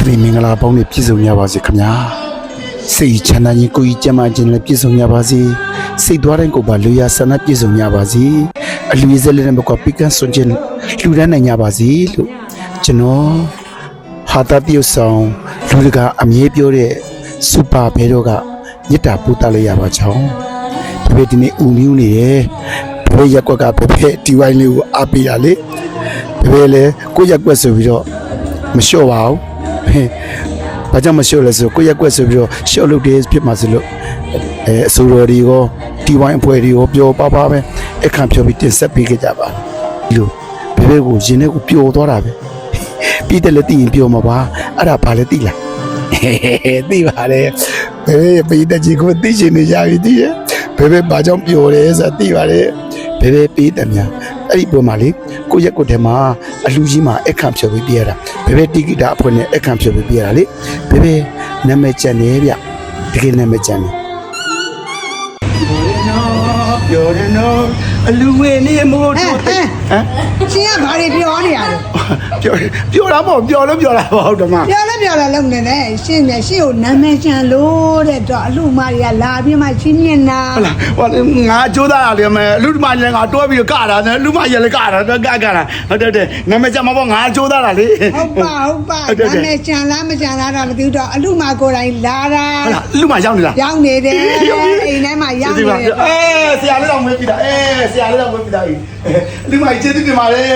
ဒီမင်္ဂလာပေါင်းနဲ့ပြည့်စုံကြပါစေခင်ဗျာစိတ်ချမ်းသာခြင်းကိုယ်ကြီးကျန်းမာခြင်းလည်းပြည့်စုံကြပါစေစိတ်သွားတိုင်းကိုယ်ပါလူရဆန္ဒပြည့်စုံကြပါစေအလူရည်စလည်းမကွာပိကန်စွန်ခြင်းလူရနိုင်ကြပါစေလို့ကျွန်တော်ဟာတာတရုတ်ဆောင်လူတကာအမြဲပြောတဲ့စူပါဘဲတော့ကမြစ်တာပို့တလိုက်ရပါချောင်းဘယ်ဒီနေ့ဦးမျိုးနေတယ်ဘယ်ရက်ကွက်ကဘယ်ဒီဝိုင်းလေးကိုအားပေးတာလေဘယ်လဲကိုရက်ကွက်ဆိုပြီးတော့မလျှော့ပါဘူးဘာကြောင့်မလျှော့လဲဆိုကိုရက်ကွက်ဆိုပြီးတော့လျှော့လုပ်တယ်ဖြစ်မှာစလို့အစိုးရတွေရောဒီဝိုင်းအဖွဲ့တွေရောပြောပါပါပဲအခန့်ပြောပြီးတင်ဆက်ပေးကြကြပါဒီလိုဘယ်ဘက်ကိုရင်ထဲကိုပျော်သွားတာပဲပြီးတယ်လည်းသိရင်ပျော်မှာပါအဲ့ဒါဘာလဲသိလားသိပါတယ်ဘယ်ပြီးတဲ့ကြီးကိုသိချင်နေကြပြီသိရဲ့ဘယ်ဘက်ဘာကြောင့်ပျော်တယ်ဆိုတာသိပါတယ်ဘယ်ဘက်ပြီးတယ်များအဲ့ဒီပုံမှာလေကိုရက်ကိုထဲမှာအလူကြီးမှာအခန့်ဖြော်ပြီးပြရတာဘယ်ဘက်တိကိတာအဖွဲ့နဲ့အခန့်ဖြော်ပြီးပြရတာလေဘယ်ဘက်နာမည်ကျန်နေဗျတကယ်နာမည်ကျန်နေပြောရနော်အလူဝင်းနေမို့တို့ဟမ်ရှင်ကဘာတွေပြောနေရလဲပြောတာပေါ့ပြောလို့ပြောတာပေါ့ဟုတ်တယ်မပြောလဲလုံနေတယ်ရှင်နဲ့ရှင်ကိုနာမည်ချန်လို့တဲ့တော့အလူမတွေကလာပြီးမှချင်းမြင်တာဟုတ်လားဟောငါကြိုးစားရတယ်မယ်အလူမကြီးလည်းငါတွဲပြီးကတာအလူမကြီးလည်းကတာကတာဟုတ်တယ်နာမည်ချန်မှာပေါ့ငါကြိုးစားတာလေဟုတ်ပါနာမည်ချန်လားမချန်လားတော့မသိဘူးတော့အလူမကိုယ်တိုင်လာတာဟုတ်လားအလူမရောက်နေလားရောက်နေတယ်အိမ်ထဲမှာရောက်နေတယ်ဆရာလေးတော့မွေးပြီလားဆရာလေးတော့မွေးပြီလားလူမကြီးကျေးဇူးတင်ပါတယ်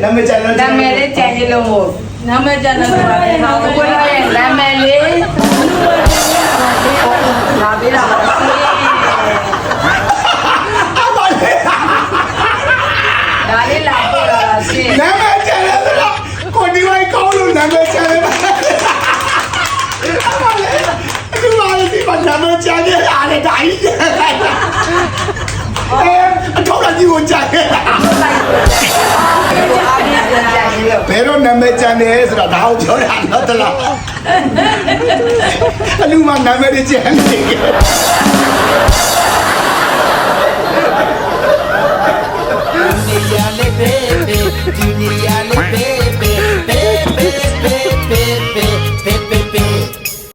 နာမည်ချန်နာမည်လေးချန်ရလို့မို့နာမည်ချန်တယ်ဆိုတာလေဟောကိုရရဲ့နာမည်လေးလာပေးတာပါဒါလေးလာပေးတာရှင်နာမည်ချန်တယ်ဆိုတော့ကိုဒီဝိုင်းကောင်းလို့နာမည်ချန်တယ်ဒီမှာဒီမှာနာမည်ချန်တယ်အားလည်းတိုင်းအထောက်အကူကိုကြိုက်ခဲ့တာဘယ်တော့နာမည်ကျန်တယ်ဆိုတာဒါကိုပြောတာတော့တလားအလူမနာမည်ကျန်နေ